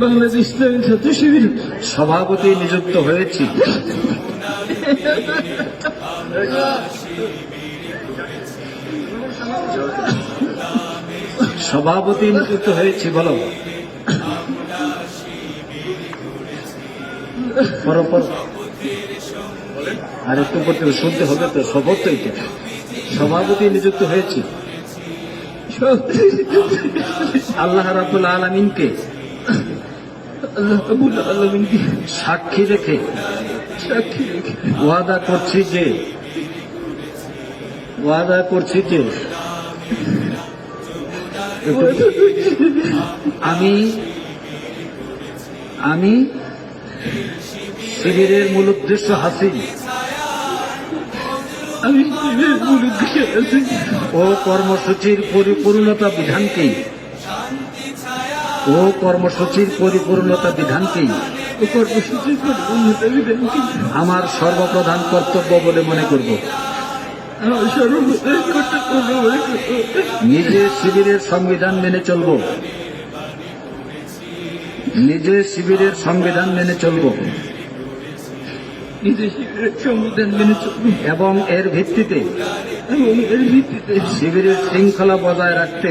বাংলাদেশ ইসলামী ছাত্র শিবির সভাপতি নিযুক্ত হয়েছি। সভাপতি নিযুক্ত হয়েছি। বলো পর আর একটু করতে শুনতে হবে তো, শপথ তো এটা। সভাপতি নিযুক্ত হয়েছি আল্লাহ রাব্বুল আলামিনকে আল্লাহ রাব্বুল আলামিনকে সাক্ষী রেখে ওয়াদা করছি যে আমি শিবিরের মূল উদ্দেশ্য হাসিল ও কর্মসূচির পরিপূর্ণতা বিধানকেই আমার সর্বপ্রধান কর্তব্য বলে মনে করব। নিজে শিবিরের সংবিধান মেনে চলব এবং এর ভিত্তিতে শিবিরের শৃঙ্খলা বজায় রাখতে